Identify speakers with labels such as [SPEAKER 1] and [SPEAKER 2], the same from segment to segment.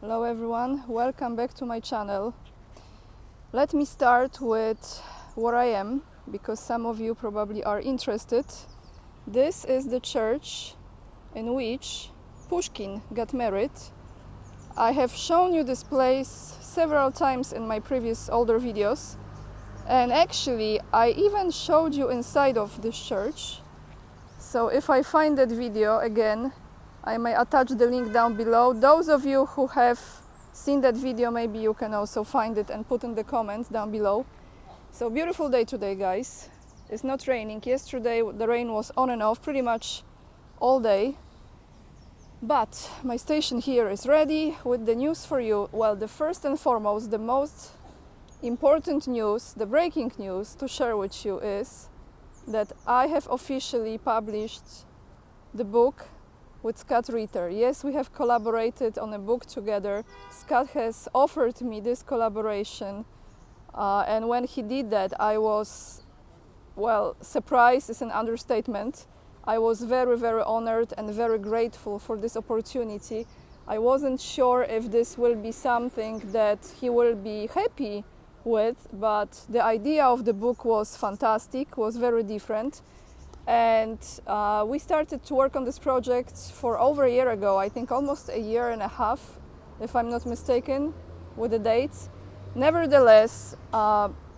[SPEAKER 1] Hello everyone, welcome back to my channel. Let me start with where I am, because some of you probably are interested. This is the church in which Pushkin got married. I have shown you this place several times in my previous older videos, and actually I even showed you inside of this church. So if I find that video again, I may attach the link down below. Those of you who have seen that video, maybe you can also find it and put in the comments down below. So beautiful day today, guys. It's not raining. Yesterday the rain was on and off pretty much all day. But my station here is ready with the news for you. Well, the first and foremost, the most important news, the breaking news to share with you is that I have officially published the book with Scott Ritter. Yes, we have collaborated on a book together. Scott has offered me this collaboration, and when he did that, I was, well, surprised is an understatement. I was very, very honored and very grateful for this opportunity. I wasn't sure if this will be something that he will be happy with, but the idea of the book was fantastic, was very different. And we started to work on this project for over a year ago, I think almost a year and a half, if I'm not mistaken with the dates. Nevertheless,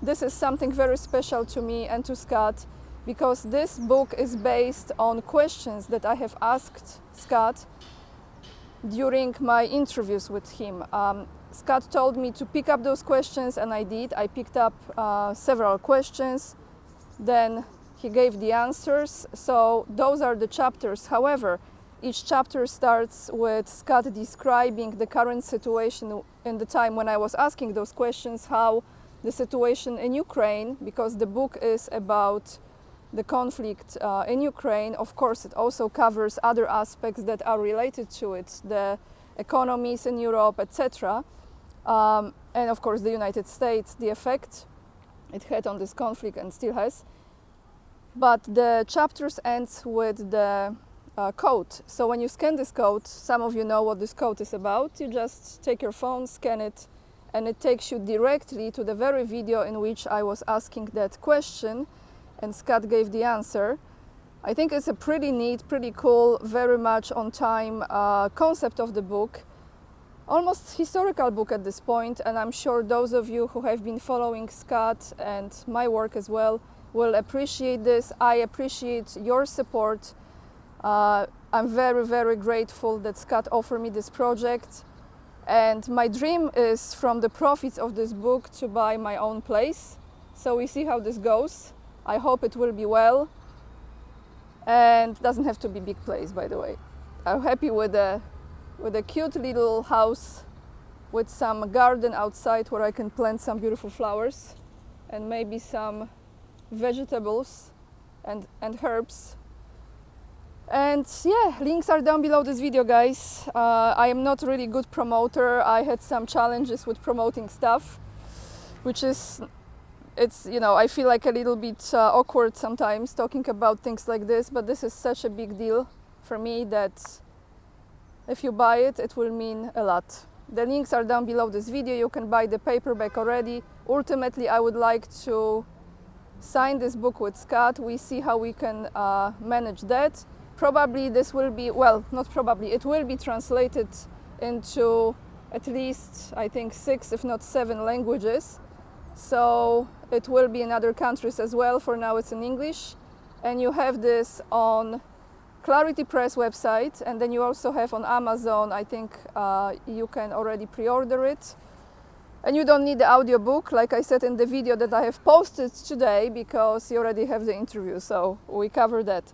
[SPEAKER 1] this is something very special to me and to Scott, because this book is based on questions that I have asked Scott during my interviews with him. Scott told me to pick up those questions, and I did. I picked up several questions, then he gave the answers. So those are the chapters. However, each chapter starts with Scott describing the current situation in the time when I was asking those questions, how the situation in Ukraine, because the book is about the conflict in Ukraine. Of course, it also covers other aspects that are related to it, the economies in Europe, etc. And of course, the United States, the effect it had on this conflict and still has. But the chapters end with the code. So when you scan this code, some of you know what this code is about. You just take your phone, scan it, and it takes you directly to the very video in which I was asking that question, and Scott gave the answer. I think it's a pretty neat, pretty cool, very much on time concept of the book. Almost historical book at this point, and I'm sure those of you who have been following Scott and my work as well will appreciate this. I appreciate your support. I'm very, very grateful that Scott offered me this project. And my dream is, from the profits of this book, to buy my own place. So we see how this goes. I hope it will be well. And it doesn't have to be a big place, by the way. I'm happy with a cute little house with some garden outside where I can plant some beautiful flowers and maybe some vegetables and herbs. And yeah, links are down below this video, guys. I am not really good promoter. I had some challenges with promoting stuff, which is, it's, you know, I feel like a little bit awkward sometimes talking about things like this, but this is such a big deal for me that if you buy it, it will mean a lot. The links are down below this video. You can buy the paperback already. Ultimately, I would like to sign this book with Scott. We see how we can manage that. Probably this will be, well, not probably, it will be translated into at least, I think, 6, if not 7 languages. So it will be in other countries as well. For now it's in English. And you have this on Clarity Press website, and then you also have on Amazon. I think you can already pre-order it. And you don't need the audiobook, like I said in the video that I have posted today, because you already have the interview, so we covered that.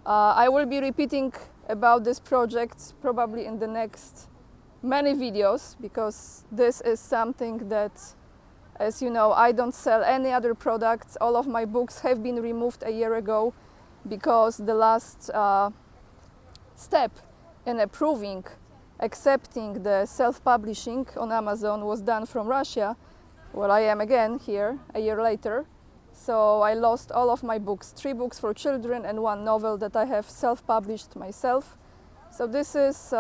[SPEAKER 1] I will be repeating about this project probably in the next many videos, because this is something that, as you know, I don't sell any other products. All of my books have been removed a year ago because the last step in accepting the self-publishing on Amazon was done from Russia. Well, I am again here a year later. So I lost all of my books, 3 books for children and 1 novel that I have self-published myself. So this is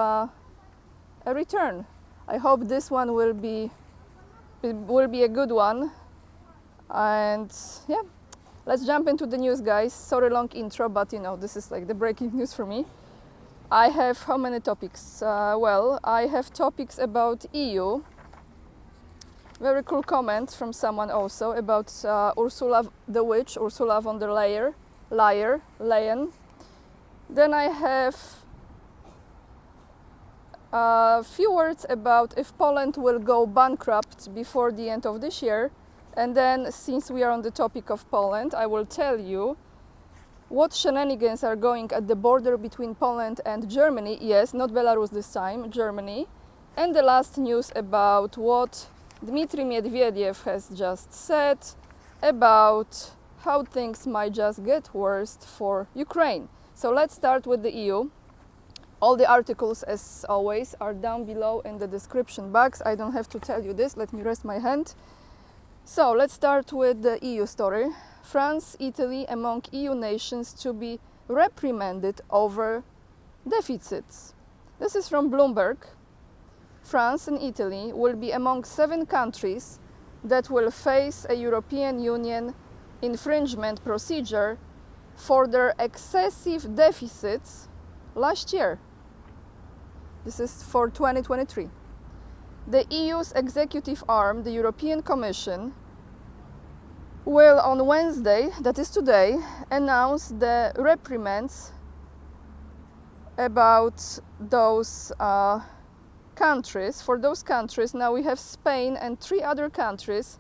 [SPEAKER 1] a return. I hope this one will be a good one. And yeah, let's jump into the news, guys. Sorry, long intro, but you know, this is like the breaking news for me. I have how many topics? Well, I have topics about EU. Very cool comment from someone also about Ursula von der Leyen. Then I have a few words about if Poland will go bankrupt before the end of this year. And then, since we are on the topic of Poland, I will tell you what shenanigans are going at the border between Poland and Germany. Yes, not Belarus this time, Germany. And the last news about what Dmitry Medvedev has just said about how things might just get worse for Ukraine. So let's start with the EU. All the articles, as always, are down below in the description box. I don't have to tell you this. Let me rest my hand. So let's start with the EU story. France, Italy, among EU nations to be reprimanded over deficits. This is from Bloomberg. France and Italy will be among 7 countries that will face a European Union infringement procedure for their excessive deficits last year. This is for 2023. The EU's executive arm, the European Commission, will on Wednesday, that is today, announce the reprimands about those countries. For those countries, now we have Spain and 3 other countries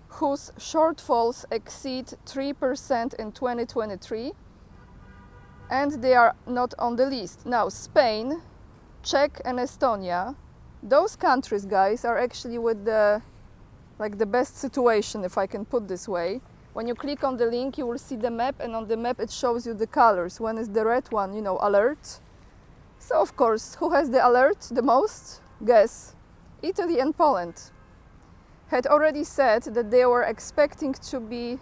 [SPEAKER 1] whose shortfalls exceed 3% in 2023, and they are not on the list. Now, Spain, Czech and Estonia, those countries, guys, are actually with the best situation, if I can put this way. When you click on the link, you will see the map, and on the map it shows you the colors. One is the red one, you know, alert. So, of course, who has the alert the most? Guess. Italy and Poland had already said that they were expecting to be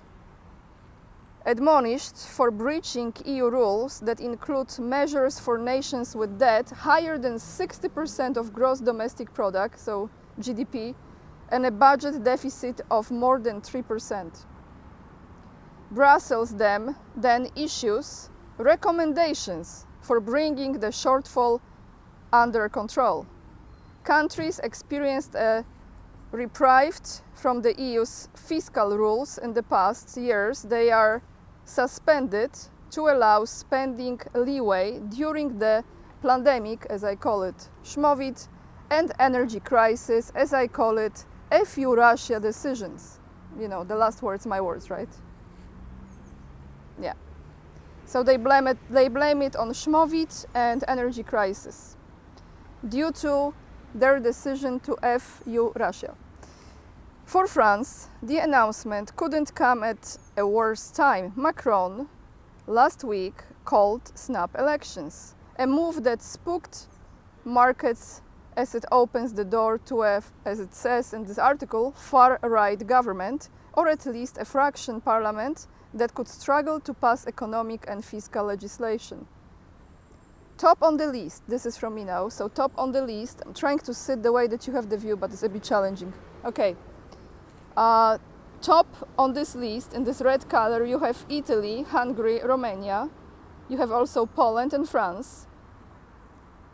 [SPEAKER 1] admonished for breaching EU rules that include measures for nations with debt higher than 60% of gross domestic product, so GDP, and a budget deficit of more than 3%. Brussels then issues recommendations for bringing the shortfall under control. Countries experienced a reprieve from the EU's fiscal rules in the past years. They are suspended to allow spending leeway during the pandemic, as I call it, Schmovid, and energy crisis, as I call it, FU Russia decisions. You know, the last words, my words, right? Yeah. So they blame it on Schmovid and energy crisis due to their decision to FU Russia. For France, the announcement couldn't come at a worse time. Macron last week called snap elections, a move that spooked markets as it opens the door to as it says in this article, far-right government, or at least a fraction parliament that could struggle to pass economic and fiscal legislation. Top on the list, this is from me now, so top on the list, I'm trying to sit the way that you have the view, but it's a bit challenging. Okay, top on this list, in this red color, you have Italy, Hungary, Romania, you have also Poland and France.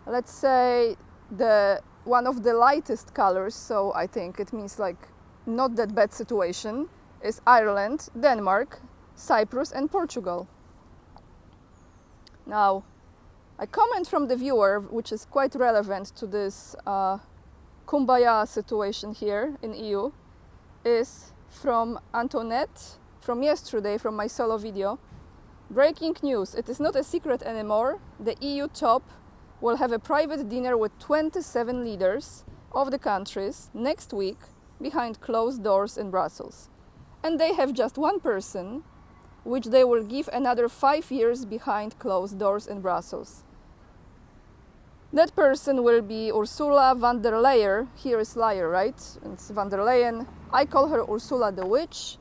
[SPEAKER 1] Let's say one of the lightest colors, so I think it means like not that bad situation, is Ireland, Denmark, Cyprus and Portugal. Now, a comment from the viewer, which is quite relevant to this kumbaya situation here in EU, is from Antoinette, from yesterday, from my solo video. Breaking news, it is not a secret anymore. The EU top will have a private dinner with 27 leaders of the countries next week behind closed doors in Brussels. And they have just one person, which they will give another 5 years behind closed doors in Brussels. That person will be Ursula von der Leyen. Here is Leyen, right? It's von der Leyen. I call her Ursula the Witch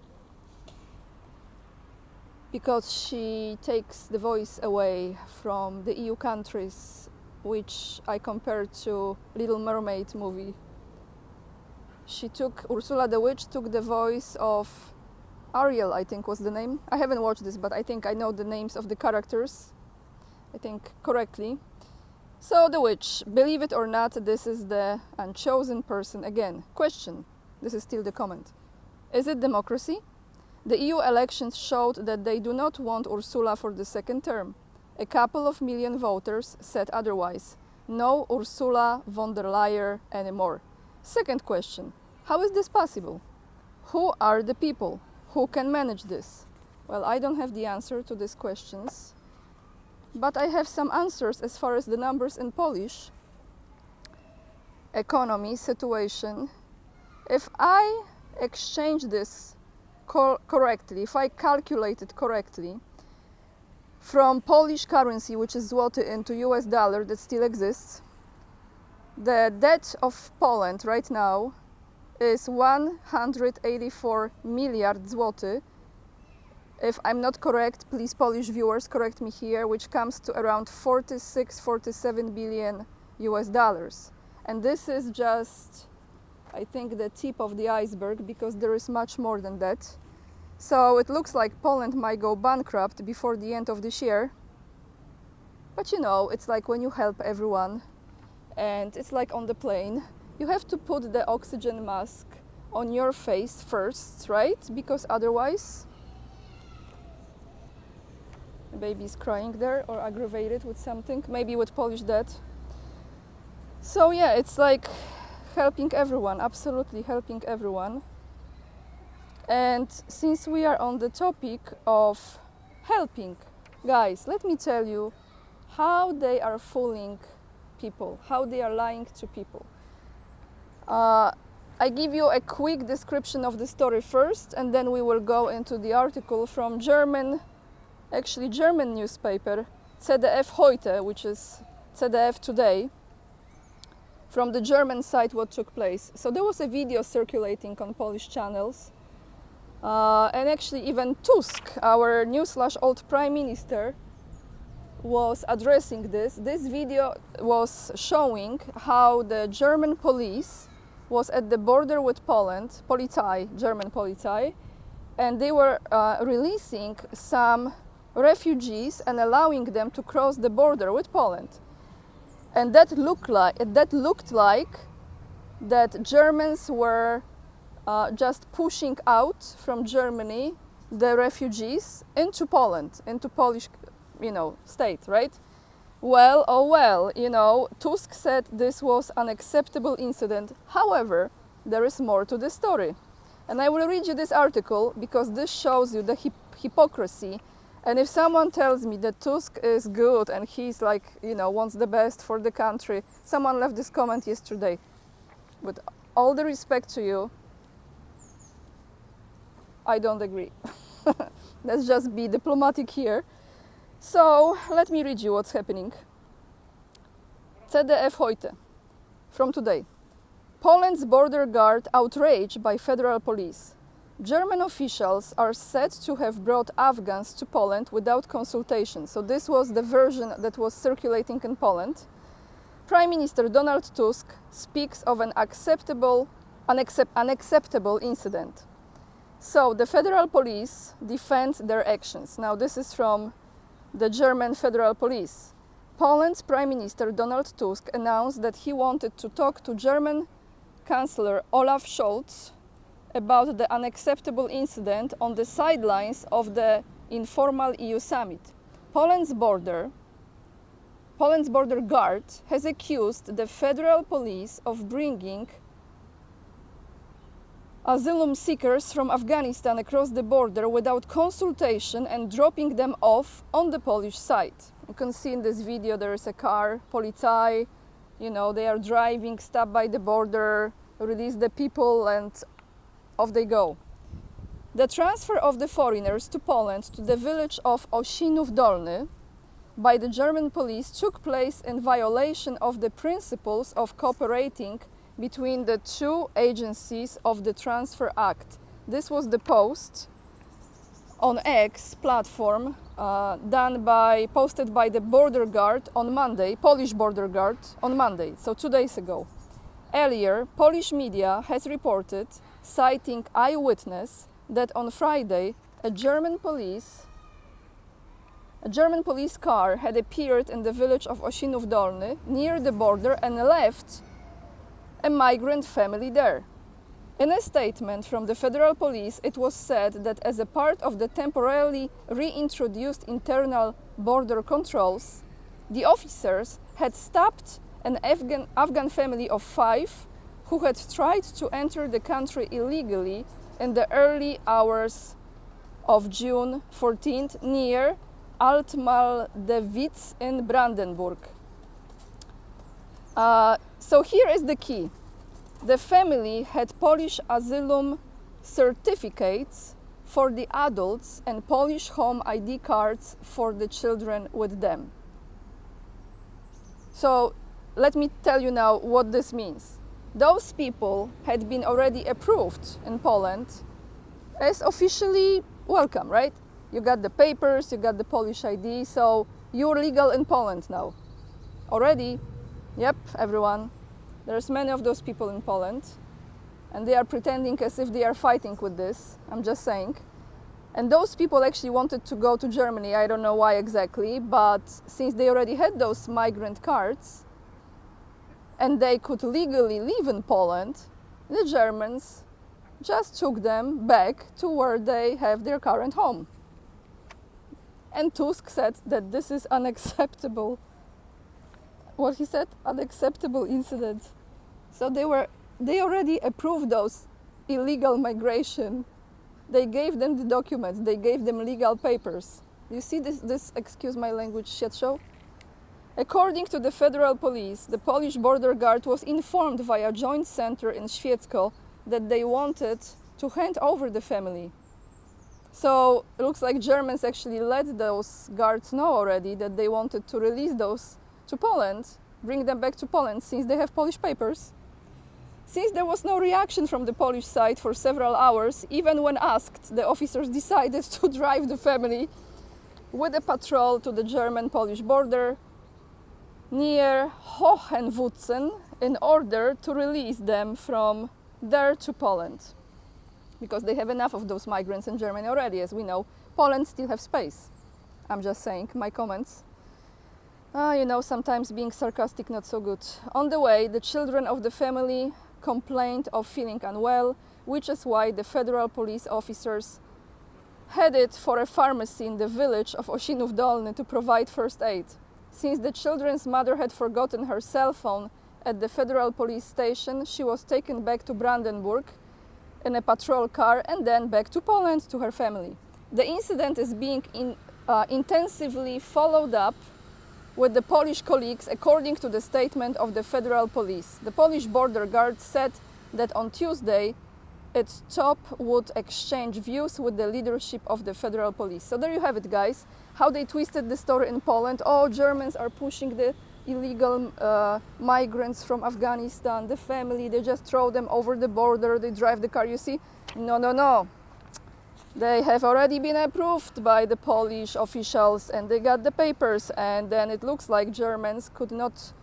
[SPEAKER 1] because she takes the voice away from the EU countries which I compared to Little Mermaid movie. Ursula the Witch took the voice of Ariel, I think was the name. I haven't watched this, but I think I know the names of the characters, I think correctly. So the witch, believe it or not, this is the unchosen person again. Question, this is still the comment. Is it democracy? The EU elections showed that they do not want Ursula for the second term. A couple of million voters said otherwise. No Ursula von der Leyen anymore. Second question, how is this possible? Who are the people? Who can manage this? Well, I don't have the answer to these questions, but I have some answers as far as the numbers in Polish economy situation. If I exchange this correctly, if I calculate it correctly, from Polish currency, which is zloty, into US dollar that still exists, the debt of Poland right now is 184 milliard zloty. If I'm not correct, please Polish viewers correct me here, which comes to around 47 billion US dollars. And this is just, I think, the tip of the iceberg, because there is much more than that. So it looks like Poland might go bankrupt before the end of this year. But you know, it's like when you help everyone, and it's like on the plane, you have to put the oxygen mask on your face first, right? Because otherwise, the baby is crying there or aggravated with something, maybe with Polish debt. So yeah, it's like helping everyone, absolutely helping everyone. And since we are on the topic of helping, guys, let me tell you how they are fooling people, how they are lying to people. I give you a quick description of the story first, and then we will go into the article from German newspaper, ZDF Heute, which is ZDF Today, from the German side what took place. So there was a video circulating on Polish channels, and actually even Tusk, our new/old prime minister, was addressing this. This video was showing how the German police was at the border with Poland, German Polizei, and they were releasing some refugees and allowing them to cross the border with Poland. And that looked like that Germans were just pushing out from Germany the refugees into Poland, into Polish, state, right? Well, oh well, Tusk said this was an unacceptable incident. However, there is more to the story. And I will read you this article because this shows you the hypocrisy. And if someone tells me that Tusk is good and he's like, wants the best for the country, someone left this comment yesterday. With all the respect to you, I don't agree. Let's just be diplomatic here. So let me read you what's happening. ZDF Heute from today. Poland's border guard outraged by federal police. German officials are said to have brought Afghans to Poland without consultation. So this was the version that was circulating in Poland. Prime Minister Donald Tusk speaks of an unacceptable incident. So the federal police defend their actions. Now this is from the German Federal Police. Poland's Prime Minister Donald Tusk announced that he wanted to talk to German Chancellor Olaf Scholz about the unacceptable incident on the sidelines of the informal EU summit. Poland's border guard has accused the federal police of bringing asylum seekers from Afghanistan across the border without consultation and dropping them off on the Polish side. You can see in this video there is a car, Polizei, they are driving, stop by the border, release the people, and off they go. The transfer of the foreigners to Poland to the village of Osinów Dolny by the German police took place in violation of the principles of cooperating between the two agencies of the Transfer Act. This was the post on X platform posted by the border guard on Monday, Polish border guard on Monday, so 2 days ago. Earlier, Polish media has reported, citing eyewitness, that on Friday a German police car had appeared in the village of Osinów Dolny near the border and left a migrant family there. In a statement from the federal police, it was said that as a part of the temporarily reintroduced internal border controls, the officers had stopped an Afghan family of 5 who had tried to enter the country illegally in the early hours of June 14th near Altmaldewice in Brandenburg. So here is the key. The family had Polish asylum certificates for the adults and Polish home ID cards for the children with them. So let me tell you now what this means. Those people had been already approved in Poland as officially welcome, right? You got the papers, you got the Polish ID, so you're legal in Poland now. Already? Yep, everyone. There's many of those people in Poland, and they are pretending as if they are fighting with this, I'm just saying. And those people actually wanted to go to Germany, I don't know why exactly, but since they already had those migrant cards, and they could legally live in Poland, the Germans just took them back to where they have their current home. And Tusk said that this is unacceptable. What he said? Unacceptable incident. So they already approved those illegal migration. They gave them the documents, they gave them legal papers. You see this excuse my language, shit show? According to the federal police, the Polish border guard was informed via joint center in Świecko that they wanted to hand over the family. So it looks like Germans actually let those guards know already that they wanted to release those to Poland, bring them back to Poland since they have Polish papers. Since there was no reaction from the Polish side for several hours, even when asked, the officers decided to drive the family with a patrol to the German-Polish border near Hohenwutzen in order to release them from there to Poland. Because they have enough of those migrants in Germany already, as we know. Poland still have space. I'm just saying, my comments. Sometimes being sarcastic not so good. On the way, the children of the family complained of feeling unwell, which is why the federal police officers headed for a pharmacy in the village of Osinów Dolny to provide first aid. Since the children's mother had forgotten her cell phone at the federal police station, she was taken back to Brandenburg in a patrol car and then back to Poland to her family. The incident is being intensively followed up with the Polish colleagues, according to the statement of the federal police. The Polish border guard said that on Tuesday its top would exchange views with the leadership of the federal police. So there you have it, guys, how they twisted the story in Poland. Oh, Germans are pushing the illegal migrants from Afghanistan, the family, they just throw them over the border, they drive the car, you see? No. They have already been approved by the Polish officials and they got the papers, and then it looks like Germans could not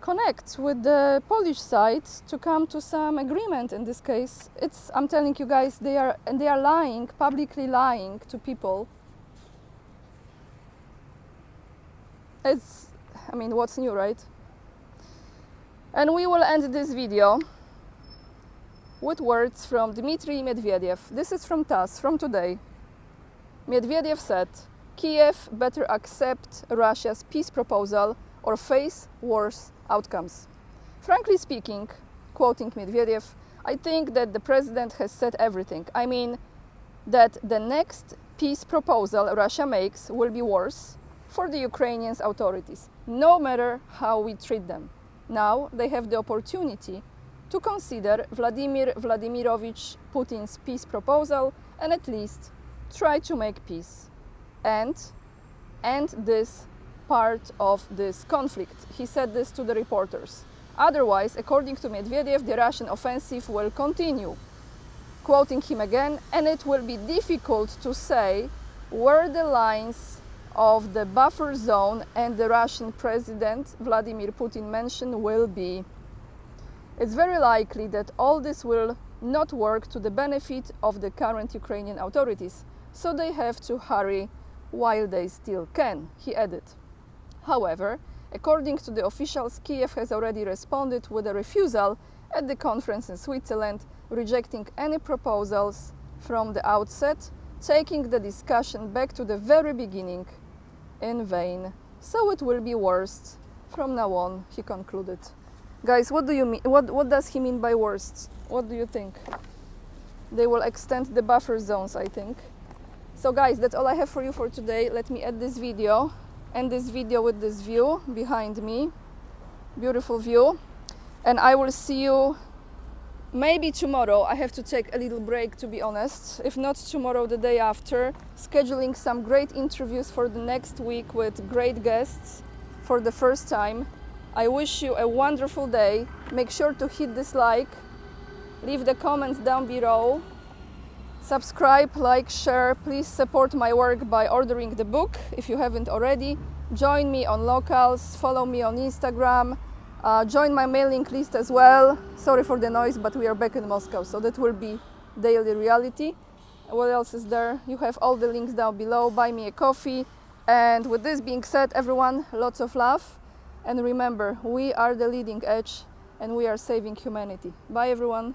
[SPEAKER 1] connect with the Polish side to come to some agreement in this case. I'm telling you guys, they are lying, publicly lying to people. What's new, right? And we will end this video with words from Dmitry Medvedev. This is from TASS, from today. Medvedev said, Kiev better accept Russia's peace proposal or face worse outcomes. Frankly speaking, quoting Medvedev, I think that the president has said everything. I mean that the next peace proposal Russia makes will be worse for the Ukrainian authorities, no matter how we treat them. Now they have the opportunity to consider Vladimir Vladimirovich Putin's peace proposal and at least try to make peace and end this part of this conflict. He said this to the reporters. Otherwise, according to Medvedev, the Russian offensive will continue. quoting him again, and it will be difficult to say where the lines of the buffer zone and the Russian President Vladimir Putin mentioned will be. It's very likely that all this will not work to the benefit of the current Ukrainian authorities, so they have to hurry while they still can, he added. However, according to the officials, Kiev has already responded with a refusal at the conference in Switzerland, rejecting any proposals from the outset, taking the discussion back to the very beginning in vain. So it will be worst from now on, he concluded. Guys, what do you mean? What does he mean by worst? What do you think? They will extend the buffer zones, I think. So guys, that's all I have for you for today. Let me end this video with this view behind me. Beautiful view. And I will see you maybe tomorrow. I have to take a little break, to be honest. If not tomorrow, the day after. Scheduling some great interviews for the next week with great guests for the first time. I wish you a wonderful day. Make sure to hit this like. Leave the comments down below. Subscribe, like, share. Please support my work by ordering the book if you haven't already. Join me on Locals. Follow me on Instagram. Join my mailing list as well. Sorry for the noise, but we are back in Moscow, so that will be daily reality. What else is there? You have all the links down below. Buy me a coffee. And with this being said, everyone, lots of love. And remember, we are the leading edge and we are saving humanity. Bye, everyone.